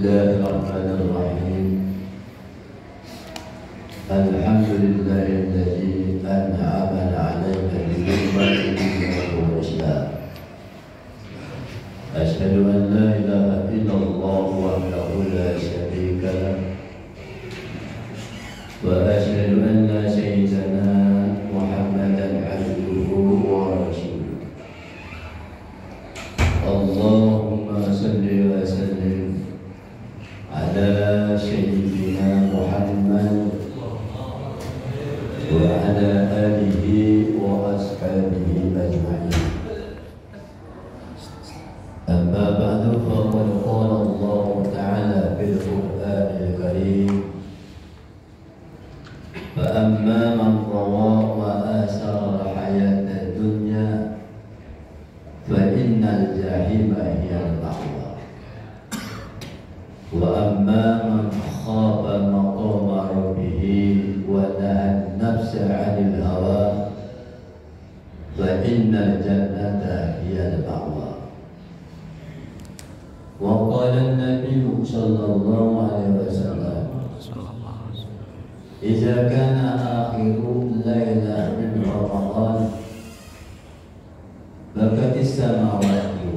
Bismillahirrahmanirrahim. Alhamdulillahilladzi an'ama 'alaina bi ni'matihi wal Islam. Asyhadu an la ilaha illallah wahdahu la syarika lah. Wa asyhadu anna sayyidana Muhammadan 'abduhu wa rasuluh. Allahumma salli wa sallim ala sayyidina Muhammad wa ala alihi wa ashabihi ajma'in. Amma ba'du, faqad qala Allah ta'ala fil Qur'anil Karim, fa amma man tagha wa asara al-hayata ad-dunya fa innal jahima hiya al-ma'wa, wa amma man khafa maqama rabbih wa nahaa an-nafsa 'anil hawa fa innal jannata hiya al-ma'wa. Wa qala an-nabiy sallallahu alaihi wasallam, idza kana akhiru laila min Ramadan bakatis samawati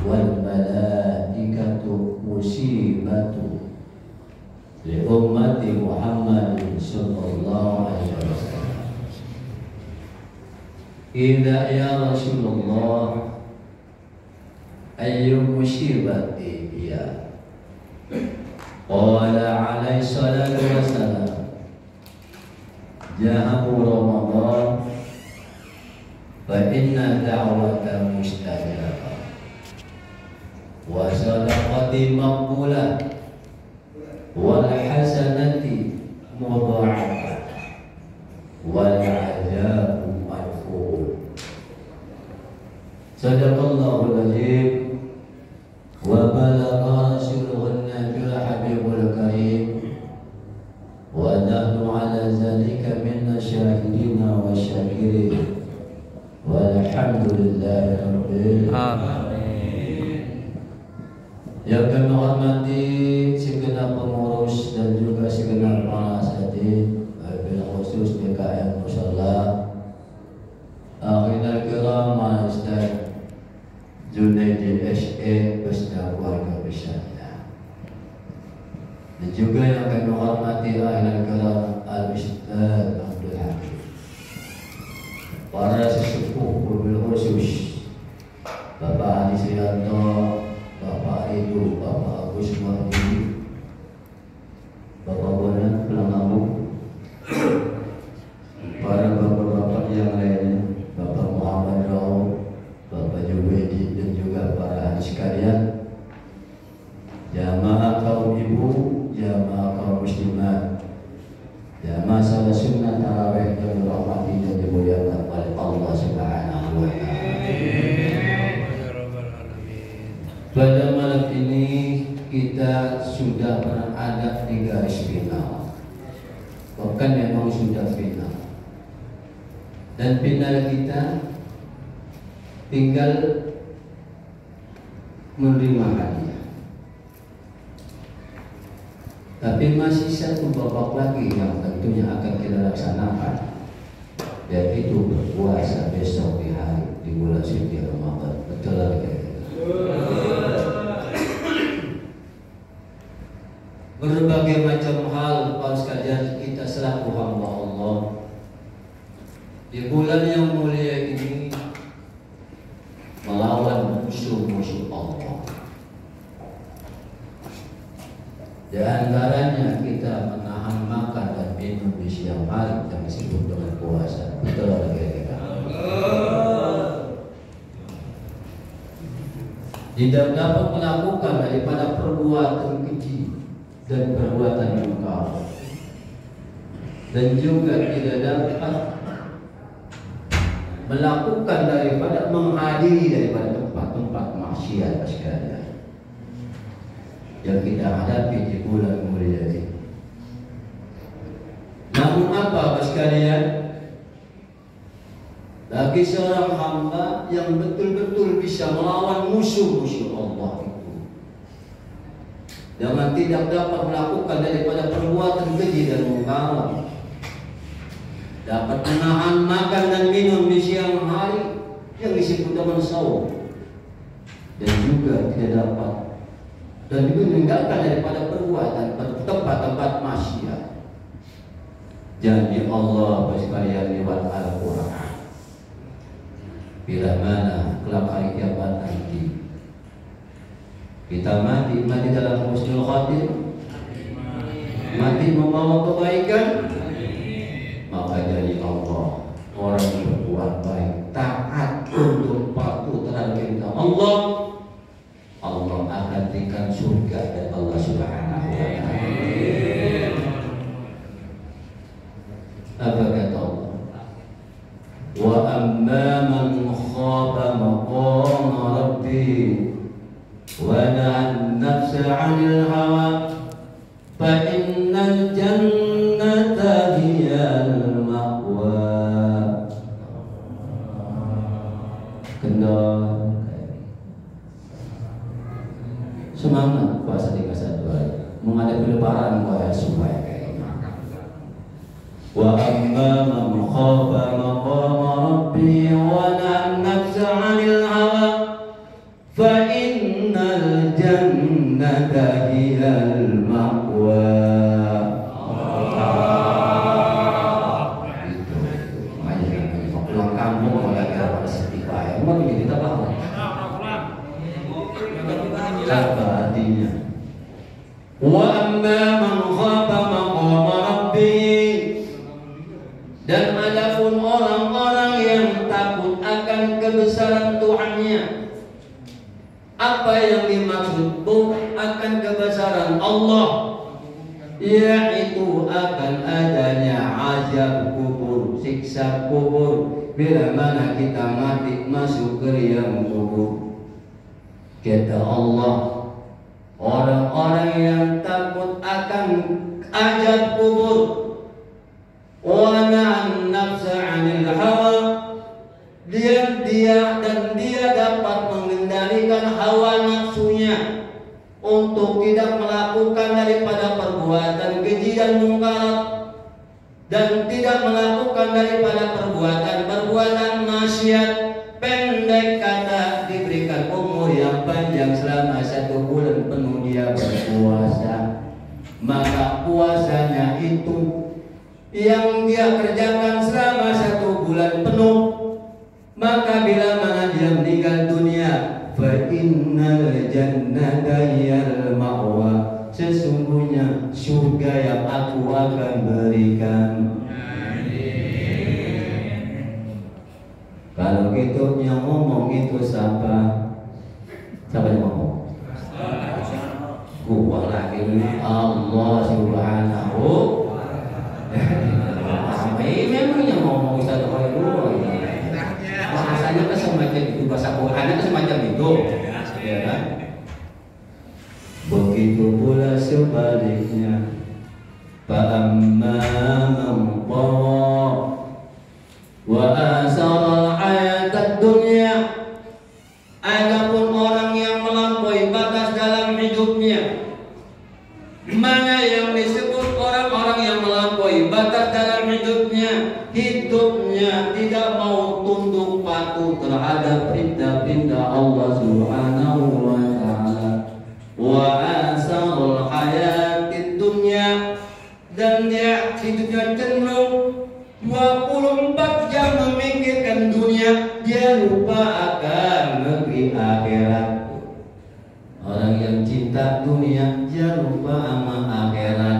wal malaikatu musibatu li ummati Muhammadin sallallahu alaihi wasallam. Idza ya Rasulullah ayyu musibati ya? Qala alaihi salatu wassalam, jahabu Ramadan fa inna da'wata mustajabah wa sadaqati maqbulah wal hasanati mudha'afah wal ajabu marfu'. Sadaqallahul azim wa balagha rasuluhun nabiyul habibul karim wa nahnu ala zalika minna syahidina wa syakirin walhamdulillahi rabbil alamin. Yang kami hormati segenap pengurus dan juga segenap para asatidz, bil khusus DKM Musalla, akhirul kiram Ustaz Junaidi SE beserta keluarga besarnya, dan juga yang kami hormati akhirul kiram Al-Ustaz Abdul Hakim, para sesepuh bil khusus Bapak Ali Srianto, Bapak Ibu, Bapak Agus Mahdi, Bapak Bonan Pelangamu, para bapak-bapak yang lainnya, Bapak Muhammad Rao, Bapak Juwedi, dan juga para hadis sekalian, jamaah kaum ibu, jamaah kaum muslimat, jamaah salat sunnah tarawih yang dirahmati dan dimuliakan oleh Allah Subhanahu wa Ta'ala. Pada malam ini kita sudah berada di garis final, bahkan memang sudah final, dan final kita tinggal menerima hadiah. Tapi masih satu babak lagi yang tentunya akan kita laksanakan, yaitu berpuasa besok di bulan suci Ramadan. Betul lagi. Berbagai macam hal para sekalian kita selaku hamba Allah di bulan yang mulia ini melawan musuh-musuh Allah. Di antaranya kita menahan makan dan minum di siang hari yang disebut dengan puasa. Betul lagi kita. Tidak dapat melakukan daripada perbuatan keji dan perbuatan mungkar, dan juga tidak dapat melakukan daripada menghadiri daripada tempat-tempat maksiat sekalian yang kita hadapi di bulan mulia ini. Namun apa sekalian, bagi seorang hamba yang betul-betul bisa melawan musuh-musuh Allah itu, dengan tidak dapat melakukan daripada perbuatan keji dan mungkar, dapat menahan makan dan minum di siang hari yang disebut dengan saum, dan juga tidak dapat dan juga meninggalkan daripada perbuatan tempat-tempat maksiat. Janji Allah sekalian lewat Al-Quran, bila mana kelak hari kiamat nanti kita mati dalam husnul khatimah, mati membawa kebaikan, maka janji Allah, orang yang berbuat baik, taat untuk patuh terhadap perintah Allah, Allah akan berikan surga dari Allah Subhanahu wa ta'ala. Apa kata Allah? Wa amma man khafa maqama rabbih wa nahan nafsa 'anil hawa fa innal jannata hiyal ma'wa. Kendor semangat puasa 31 hari menghadapi lebaran wahai supaya wa amma man khafa maqama rabbi wa nahan nafsa 'anil hawa fa innal jannata hiyal ma'wa. Itu makanya pulang kampung kalau lagi ada sedih bae mau jadi apa? Apa artinya? Wa amma man khafa maqama rabbi, dan adapun orang-orang yang takut akan kebesaran Tuhannya. Apa yang dimaksud akan kebesaran Allah? Yaitu akan adanya azab kubur, siksa kubur bila mana kita mati masuk ke liang kubur. Kata Allah, orang-orang yang takut akan azab kubur wa nahan nafsa 'anil hawa, dia dapat mengendalikan hawa nafsunya untuk tidak melakukan daripada perbuatan keji dan mungkar, dan tidak melakukan daripada perbuatan maksiat. Pendek kata, diberikan umur yang panjang selama 1 bulan penuh dia berpuasa, maka puasanya itu yang dia kerjakan selama 1 bulan penuh, maka bila mana dia meninggal dunia, fa innal jannata hiyal ma'wa, sesungguhnya surga yang aku akan berikan. Kalau gitu yang ngomong itu siapa? Siapa yang ngomong? Gua lagi ini Allah Subhanahu. Memang yang ngomong Ustaz Khairul. Bahasanya kan semacam itu, bahasa Qurannya kan semacam itu, ya kan? Begitu pula sebaliknya. Fa'amma man tagha wa asara al-hayatad dunya, adapun orang yang melampaui batas dalam hidupnya. Mana yang disebut orang-orang yang melampaui batas dalam hidupnya tidak mau tunduk patuh terhadap perintah-perintah Allah Subhanahu wa ta'ala. Wa asarul hayatid dunya, dan dia hidupnya cenderung 24 jam memikirkan dunia, dia lupa akan negeri akhirat. Orang yang cinta dunia, dia lupa sama akhirat.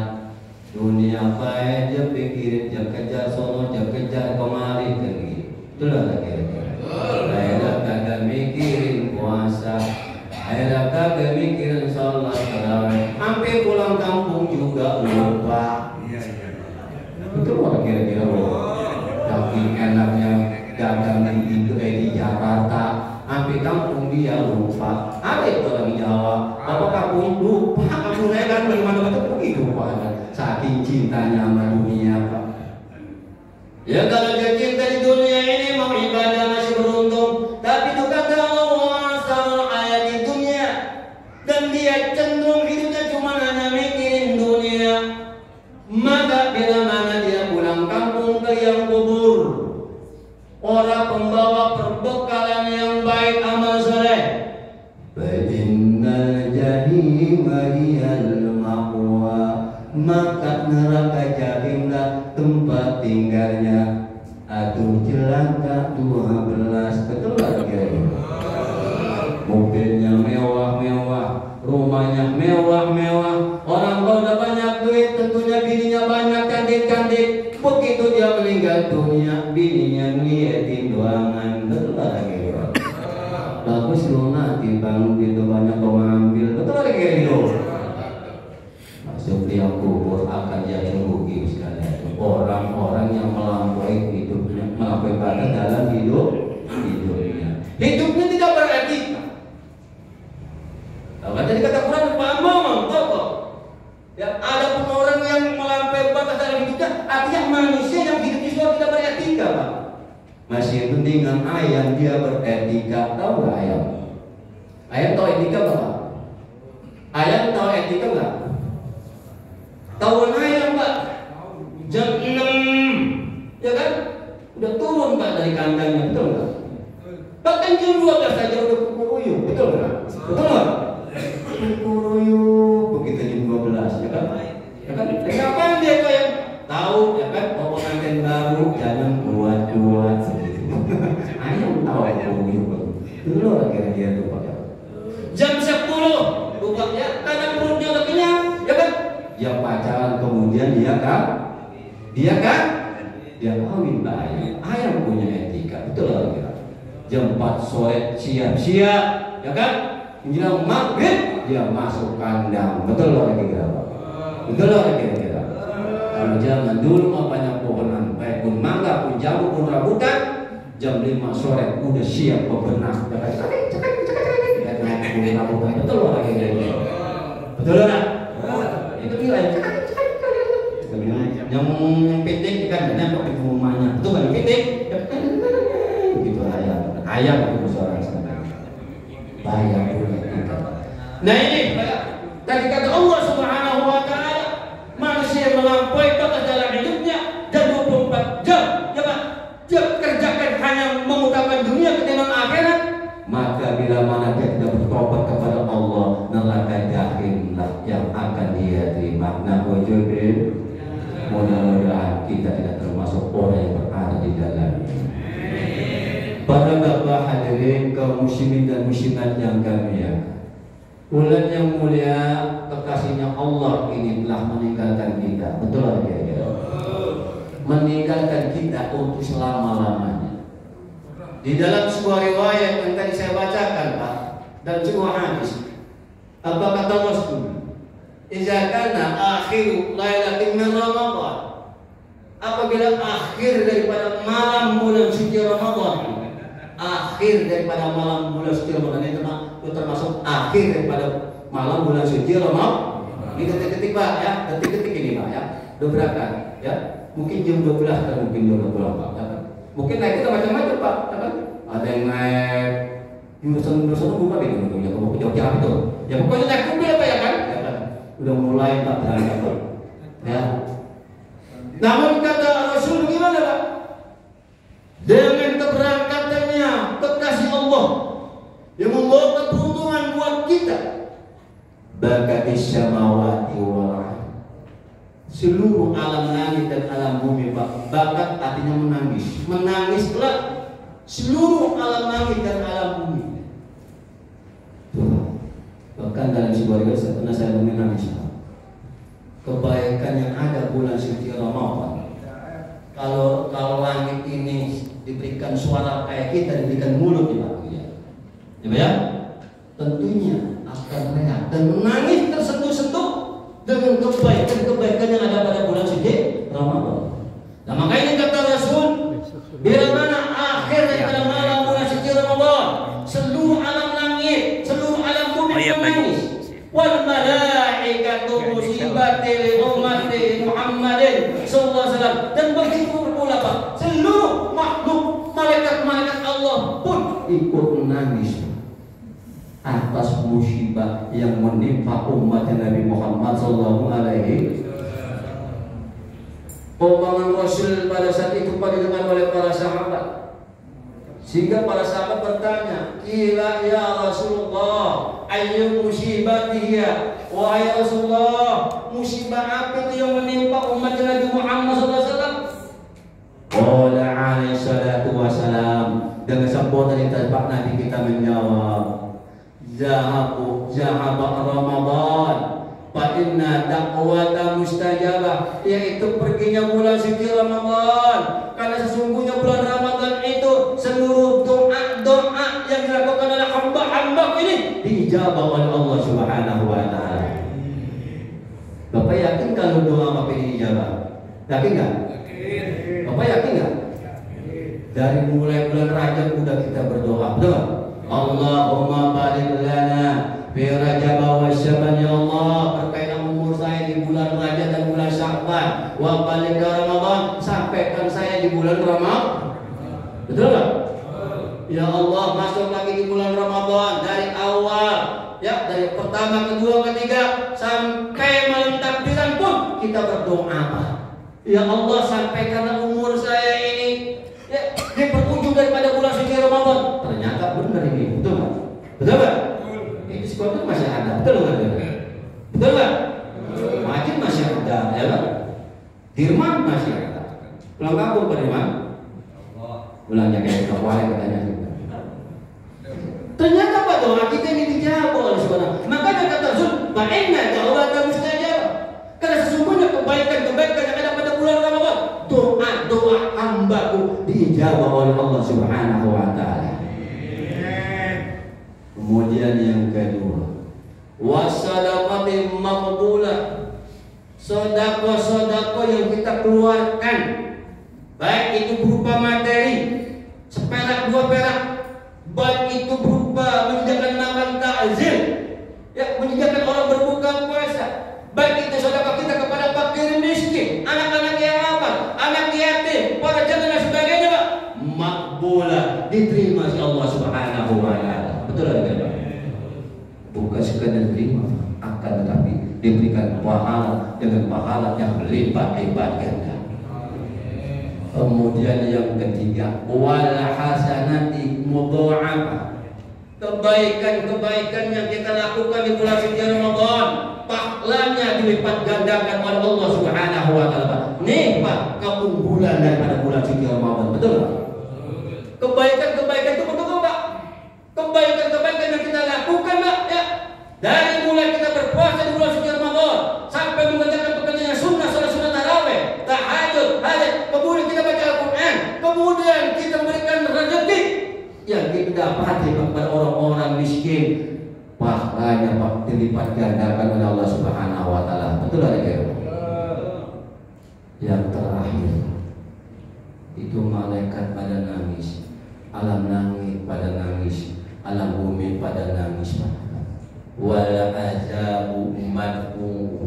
Dunia baik dia pikirin, dia kejar sono, dia kejar kemari, kan gitu. Itulah kira-kira. Akhirnya kagak mikirin puasa, akhirnya kagak mikirin sholat tarawih, sampai pulang kampung juga lupa. Itu orang kira-kira saking enaknya dagang di Jakarta, sampai kampung dia lupa. Ada orang Jawa, apa kampung lupa, kampung saya kan mana-mana begitu Pak. Saking cintanya sama dunia Pak. Ya kalau dia cinta di dunia ini mau ibadah masih beruntung, tapi itu kata Allah asal ayat di dunia, dan dia cenderung hidupnya cuma jahim hiyal ma'wa, maka neraka jahimlah tempat tinggalnya. Aduh celaka 12. Betul lagi ya? Mobilnya mewah-mewah, rumahnya mewah-mewah. Orang kalau udah banyak duit, tentunya bininya banyak, cantik-cantik. Begitu dia meninggal dunia, bininya ngeliatin doangan. Betul lagi ya? Bagus lu nanti bang, gitu banyak kau ambil. Betul lagi gitu. Masuk liang kubur akan jadi rugi sekalian. Orang-orang yang melampaui hidupnya, melampaui batas dalam hidupnya. Hidupnya tidak beretika. Kalau tadi kata Quran, paham kok. Ya, ada pun orang yang melampaui batas dalam hidupnya, artinya manusia yang hidup di suatu tidak beretika, Pak. Masih penting dengan ayam dia beretika. Tahu nggak ayam? Ayam tahu etika nggak? Ayam tahu etika nggak? Tahu ayam Pak? Jam 6, ya kan? Udah turun Pak dari kandangnya, betul nggak? Bahkan jam 12 saja udah kukuruyuk, betul nggak? Betul nggak? Kukuruyuk begitu jam 12, ya kan? Ya kan? Kapan dia kayak tahu, ya kan? Pokok kangen baru jangan buat-buat. Ayam tahu kukuruyuk. Dulu akhirnya dia tuh Pak. Jam 10 bukannya karena perutnya udah kenyang, ya kan? Dia pacaran kemudian dia kawin ayam. Ayam punya etika, betul lagi. Jam 4 sore siap-siap, ya kan? Menjelang maghrib dia masuk kandang, betul lagi kira. Betul lagi kira. Kalau zaman dulu mah banyak pohonan, baik pun mangga pun jambu pun rambutan. Jam 5 sore udah siap bebenah, ya kan? Betul lagi kira. Betul lah. Itu nilai. Yang pitik kan banyak di rumahnya. Itu kan pitik. Begitu ayam itu suara sana. Bayang punya kita. Nah ini tadi kata Allah Subhanahu wa taala, manusia melampaui batas dalam hidupnya dan 24 jam, ya Pak. Dia kerjakan hanya mengutamakan dunia ketimbang akhirat. Maka bila mana dia tidak bertobat kepada Allah, neraka jahimlah yang akan dia terima. Nah, mudah-mudahan kita tidak termasuk orang yang berada di dalamnya. Para bapak hadirin kaum muslimin dan muslimat yang kami ya, bulan yang mulia kekasihnya Allah ini telah meninggalkan kita. Betul ya? Meninggalkan kita untuk selama-lamanya. Di dalam sebuah riwayat yang tadi saya bacakan Pak, dan sebuah hadis, apa kata Rasul? Idza kana akhiru lailatin min Ramadan, apabila akhir daripada malam bulan suci Ramadan, akhir daripada malam bulan suci Ramadan itu termasuk akhir daripada malam bulan suci Ramadan. Ini detik-detik Pak ya, detik-detik ini Pak ya, dobrakan ya. Mungkin jam 12 atau mungkin jam 12 Pak ya. Mungkin naik kita macam-macam Pak, ya kan? Ada yang naik jurusan buka gitu, ya kamu jauh-jauh itu. Ya pokoknya naik mobil apa ya kan? Ya kan? Udah mulai tak berangkat Pak. Ya. Namun kata Rasul gimana Pak? Dengan keberangkatannya kekasih Allah yang membawa keberuntungan buat kita, bakatis samawati wal ardh, seluruh alam langit dan alam bumi Pak. Bakat artinya menangis. Menangislah seluruh alam langit dan alam bumi. Bahkan dalam sebuah riwayat pernah saya menangis Pak. Kebaikan yang ada bulan suci Ramadan. Kalau langit ini diberikan suara kayak kita, diberikan mulut ya Pak. Ya, tentunya akan reak dan menangis tersentuh-sentuh dengan kebaikan yang ada pada bulan suci Ramadan. Nah makanya kata Rasul, bila mana akhir daripada malam bulan suci Ramadan, seluruh alam langit, seluruh alam bumi menangis. Wal malaikatu musibati li ummati Muhammadin sallallahu alaihi wasallam, dan begitu pula Pak, seluruh makhluk malaikat-malaikat Allah pun ikut menangis atas musibah yang menimpa umat Nabi Muhammad sallallahu alaihi wasallam. Omongan Rasul pada saat itu didengar oleh para sahabat, sehingga para sahabat bertanya, "Qila ya Rasulullah, ayyu musibatiya, wahai Rasulullah, musibah apa itu yang menimpa umat Nabi Muhammad SAW? Qala alaihi salatu wassalam, dengan sambutan dari Pak Nabi kita menjawab, zahaba Ramadan fa inna da'wata mustajabah, yaitu perginya bulan suci Ramadan, karena sesungguhnya bulan Ramadan itu seluruh doa yang dilakukan oleh hamba-hamba ini diijabah oleh Allah Subhanahu wa taala. Bapak yakin kalau doa Bapak ini diijabah? Yakin enggak? Yakin. Bapak yakin enggak? Dari mulai bulan Rajab udah kita berdoa, betul? Allahumma barik lana fi Rajab wa Sya'ban, ya Allah, berkaitan umur saya di bulan Rajab dan bulan Sya'ban, wa balik ke Ramadan, sampaikan saya di bulan Ramadan. Betul enggak? Ya Allah, masuk lagi di bulan Ramadan dari awal, ya, dari pertama, kedua, ketiga sampai malam takbiran pun kita berdoa apa? Ya Allah, sampaikan umur saya ini ya di penghujung daripada bulan suci Ramadan. Ternyata benar ini, betul nggak? Betul nggak? Ini sekolah masih ada, betul nggak? Betul nggak? Masjid masih ada, ya kan? Dirman masih ada. Pulang kampung ke Dirman? Pulangnya kayak kawali katanya. Ternyata Pak, doa kita ini dijawab oleh Subhanahu. Makanya kata Rasul, "Fa'inna da'wata mustajabah." Karena sesungguhnya kebaikan-kebaikan yang ada pada bulan Ramadan, doa hambaku dijawab oleh Allah Subhanahu wa taala. Kemudian yang kedua, wasadaqatin maqbulah. Sedekah-sedekah yang kita keluarkan, baik itu berupa materi, seperak dua perak, baik itu berupa menyediakan makan takzim, ya, menyediakan orang berbuka puasa, baik itu sedekah kita kepada fakir miskin, anak-anak yang apa, anak yatim, para janda dan sebagainya, Pak, makbulah, diterima oleh Allah Subhanahu wa taala. Betul enggak, Pak? Bukan sekadar diterima, akan tetapi diberikan pahala dengan pahala yang berlipat-lipat ganda. Kemudian yang ketiga, wal hasanati mudha'afah. Kebaikan-kebaikan yang kita lakukan di bulan suci Ramadan, pahalanya dilipat gandakan oleh Allah Subhanahu wa taala. Nikmat keunggulan daripada bulan suci Ramadan, betul? Kebaikan-kebaikan itu betul, Pak. Kebaikan-kebaikan yang kita lakukan, Pak, ya. Dari mulai kita berpuasa di bulan suci Ramadan sampai mengerjakan pekerjaan sunnah, salat sunnah tarawih, tahajud, hajat, kemudian kita baca Al-Quran, kemudian kita memberikan rezeki yang kita dapati kepada orang-orang miskin, pahalanya Pak dilipat gandakan oleh Allah Subhanahu wa taala. Betul ada ya? Yang terakhir itu malaikat pada nangis, alam langit pada nangis, alam bumi pada nangis. Wal azabu madfu,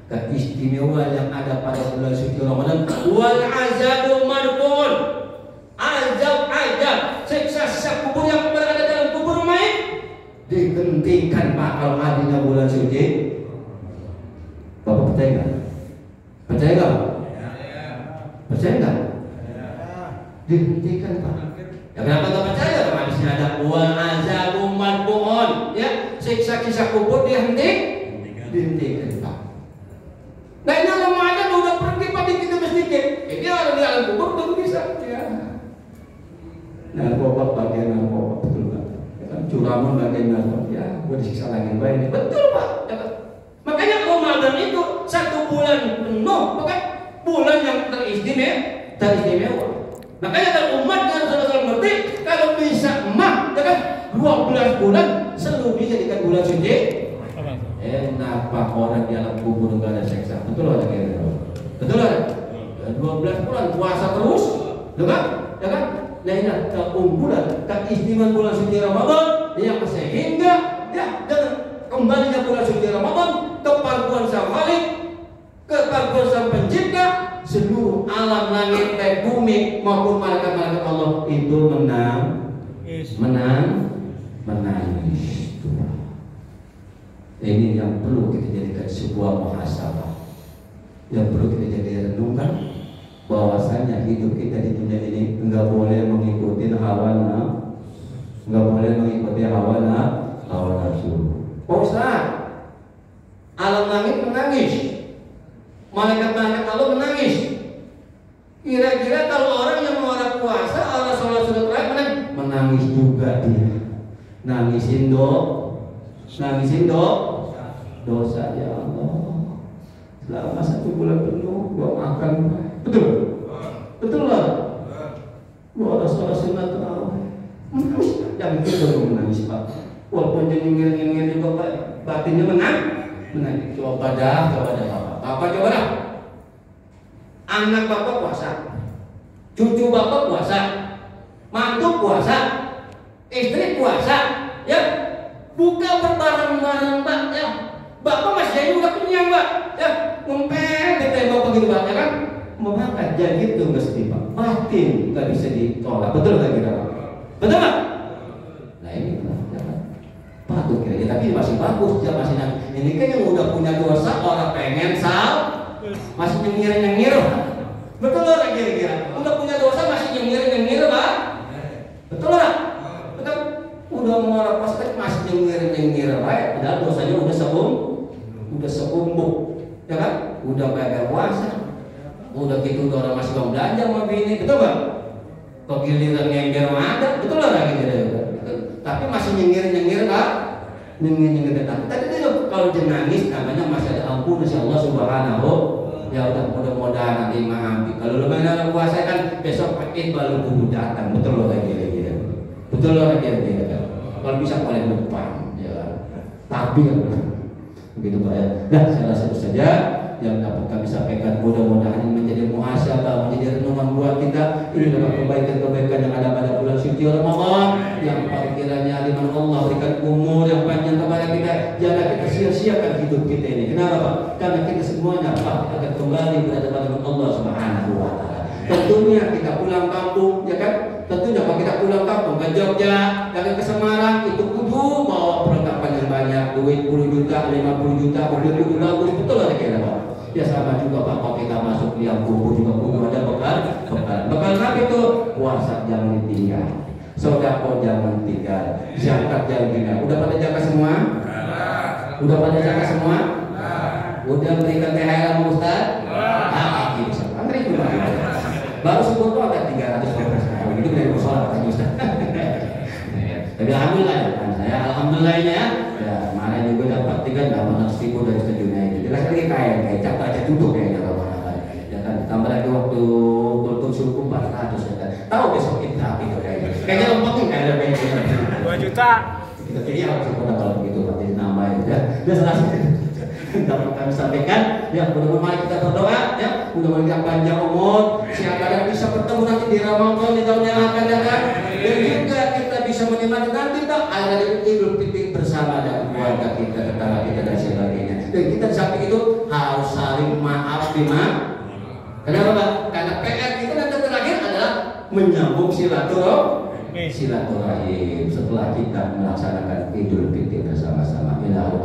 keistimewaan yang ada pada bulan suci Ramadan. Wal azabu madfun, azab siksa kubur yang berada dalam kubur mayit dihentikan, Pak, kalau adanya bulan suci. Bapak percaya nggak? Percaya nggak? Percaya nggak? Dihentikan, Pak. Ya, kenapa nggak percaya? Karena hadisnya ada wal azabu madfun, ya, siksa kubur dihentikan, Pak. Nah ini Ramadan udah pergi Pak dikit demi sedikit, ini orang di alam kubur belum bisa, ya. Nah, bapak bagian narkoba, betul Pak. Curaman bagian narkoba, ya, gue disiksa lagi baik, betul Pak. Ya, Pak. Makanya Ramadan itu satu bulan penuh, bukan bulan yang teristimewa. Makanya kalau umat yang Rasulullah ngerti, kalau bisa emak, ya kan, 12 bulan seluruh dijadikan bulan suci. Enak Pak, orang di alam kubur nggak ada seksa, betul ada kira? Betul ada? 12 bulan puasa terus, kan? Ya kan? Nah ini keunggulan, keistimewaan bulan suci Ramadan yang sehingga ya dengan kembalinya bulan suci Ramadan, keparduan Sang Khalik, keparduan Sang Pencipta, seluruh alam langit dan bumi maupun malaikat-malaikat Allah itu menangis. Ini yang perlu kita jadikan sebuah muhasabah, yang perlu kita jadi renungkan, bahwasanya hidup kita di dunia ini enggak boleh mengikuti hawa nafsu. Alam langit menangis, malaikat-malaikat Allah menangis. Kira-kira kalau orang yang menolak puasa, Allah sholat sudah terakhir menangis juga dia. Nangisin dosa ya Allah. Selama 1 bulan penuh gua makan, betul lah. Gua ada sholat sunat menangis, jangan kita menangis Pak. Walaupun dia nyengir juga Pak, batinnya menangis. Coba dah Bapak coba dah. Anak Bapak puasa, cucu Bapak puasa, mantu puasa, istri puasa, ya buka berbareng-bareng Pak, ya Bapak masih jadi udah kenyang Pak, ya ngumpet ditembak begitu Pak, ya kan? Maka jadi itu nggak sedih Pak, batin nggak bisa ditolak, betul nggak kita Pak? Betul Pak? Nah ini Pak, ya kan? Patut kira-kira, tapi masih bagus, ya masih ini kan yang udah punya dosa orang pengen masih nyengir, betul lah kira-kira. Udah punya dosa masih nyengir Pak, betul lah. Betul. Udah mau pas masih nyengir Pak. Padahal dosanya udah seumur, ya kan? Udah bayar puasa, udah gitu orang masih mau belanja sama bini, betul Pak? Kok giliran nyengir ada, betul lah kira-kira. Tapi masih nyengir Pak. Nyengir tadi itu kalau dia nangis namanya masih ada ampun insya Allah subhanahu. Ya udah mudah-mudahan nanti maafin. Kalau lebaran puasa kan besok pakai baru kudu datang, betul loh lagi ya. Betul loh lagi ya. Kalau bisa paling depan, ya. Tapi begitu Pak ya. Nah, saya rasa itu saja yang dapat kami sampaikan. Mudah-mudahan ini menjadi muhasabah, menjadi renungan buat kita. Ini adalah kebaikan-kebaikan yang ada pada bulan suci Ramadan. Yang kiranya liman Allah berikan umur yang panjang kepada kita. Jangan kita sia-siakan hidup kita ini. Kenapa Pak? Karena kita semuanya Pak akan kembali berhadapan dengan Allah Subhanahu wa Ta'ala. Tentunya kita pulang kampung, ya kan? Tentunya kalau kita pulang kampung ke Jogja, dan ke Semarang, itu kudu bawa perlengkapan yang banyak, duit 10 juta, 50 juta, mobil kudu bagus, betul lah kira Pak. Ya sama juga Pak, kalau kita masuk liang kubur juga kudu ada bekal apa itu? Puasa jangan ditinggal, sedekah jangan tinggal, zakat jangan tinggal. Udah pada zakat semua? Udah pada zakat semua? Udah berikan THR sama Ustaz? Bisa antri cuma baru sebut tuh ada 300 itu dari musola katanya Ustaz. Tapi alhamdulillah ya kan saya alhamdulillahnya ya kemarin juga dapat 300.000 dari Ustaz Junaid. Jelas lagi kayak cap aja duduk kayaknya kalau ya kan tambah lagi waktu kultum suku 400 ya kan. Tahu besok kita itu kayaknya lompatnya kayak ada 2 juta. Kita kira harus kalau begitu berarti namanya ya. Udah selesai. Dapat kami sampaikan ya mudah-mudahan mari kita berdoa ya mudah-mudahan kita panjang umur siapa yang bisa bertemu nanti di Ramadan di tahun yang akan datang dan juga kita bisa menikmati nanti Pak hari Idul Fitri bersama dengan keluarga kita tetangga kita dan sebagainya dan kita di samping itu harus saling maaf kenapa Pak? Karena PR kita nanti terakhir adalah menyambung silaturahim setelah kita melaksanakan Idul Fitri bersama-sama ila